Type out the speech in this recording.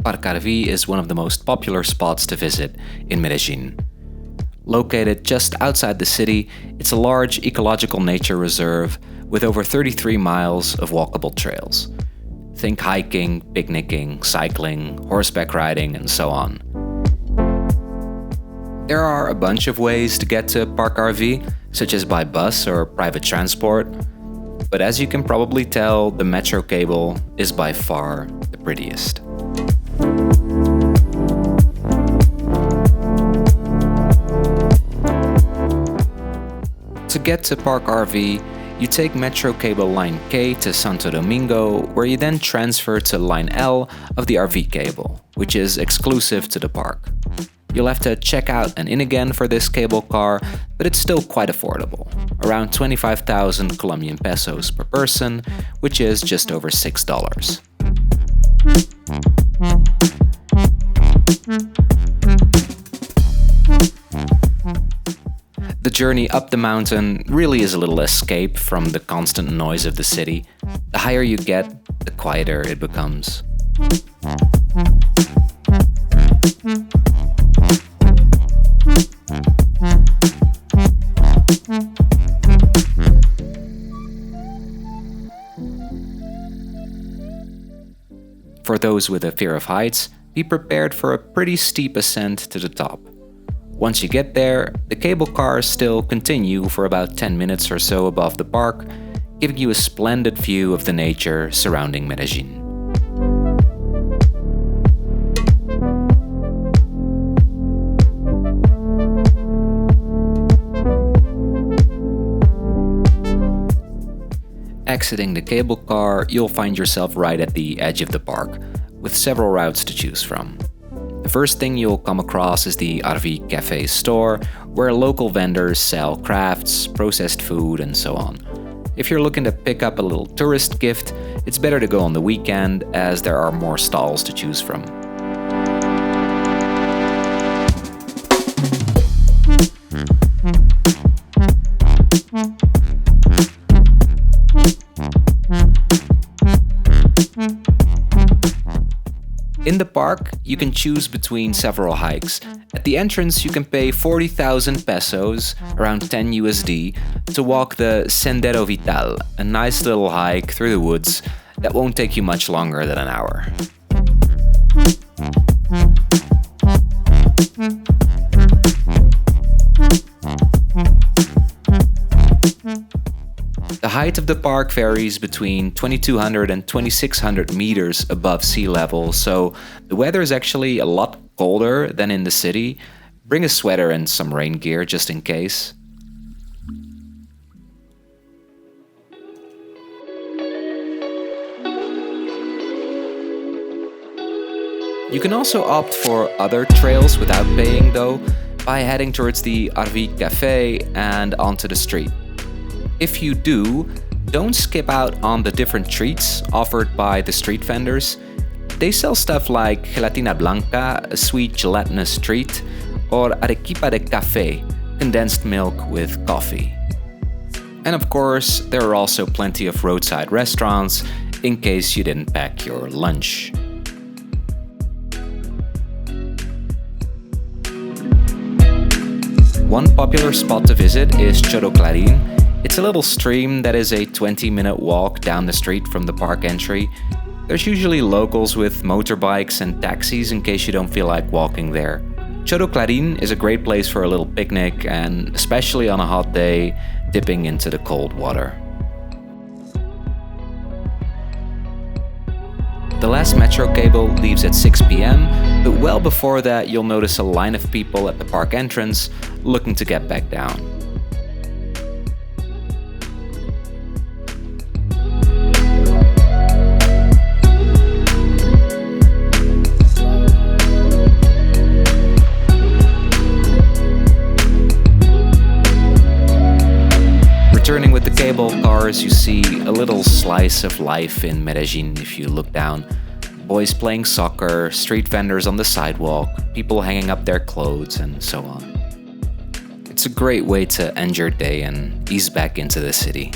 Parque Arví is one of the most popular spots to visit in Medellin. Located just outside the city, it's a large ecological nature reserve with over 33 miles of walkable trails. Think hiking, picnicking, cycling, horseback riding, and so on. There are a bunch of ways to get to Parque Arví, such as by bus or private transport, but as you can probably tell, the metro cable is by far the prettiest. To get to Parque Arví, you take Metro Cable Line K to Santo Domingo, where you then transfer to Line L of the Arví cable, which is exclusive to the park. You'll have to check out and in again for this cable car, but it's still quite affordable, around 25,000 Colombian pesos per person, which is just over $6. The journey up the mountain really is a little escape from the constant noise of the city. The higher you get, the quieter it becomes. For those with a fear of heights, be prepared for a pretty steep ascent to the top. Once you get there, the cable cars still continue for about 10 minutes or so above the park, giving you a splendid view of the nature surrounding Medellin. Exiting the cable car, you'll find yourself right at the edge of the park, with several routes to choose from. The first thing you'll come across is the Arví Cafe store, where local vendors sell crafts, processed food, and so on. If you're looking to pick up a little tourist gift, it's better to go on the weekend, as there are more stalls to choose from. In the park, you can choose between several hikes. At the entrance, you can pay 40,000 pesos, around 10 USD, to walk the Sendero Vital, a nice little hike through the woods that won't take you much longer than an hour. The height of the park varies between 2,200 and 2,600 meters above sea level, so the weather is actually a lot colder than in the city. Bring a sweater and some rain gear just in case. You can also opt for other trails without paying though, by heading towards the Arví Cafe and onto the street. If you do, don't skip out on the different treats offered by the street vendors. They sell stuff like gelatina blanca, a sweet gelatinous treat, or arequipa de café, condensed milk with coffee. And of course, there are also plenty of roadside restaurants in case you didn't pack your lunch. One popular spot to visit is Chorro Clarín. It's a little stream that is a 20-minute walk down the street from the park entry. There's usually locals with motorbikes and taxis in case you don't feel like walking there. Chorro Clarín is a great place for a little picnic and, especially on a hot day, dipping into the cold water. The last metro cable leaves at 6 p.m, but well before that you'll notice a line of people at the park entrance looking to get back down. Returning with the cable cars, you see a little slice of life in Medellin if you look down. Boys playing soccer, street vendors on the sidewalk, people hanging up their clothes, and so on. It's a great way to end your day and ease back into the city.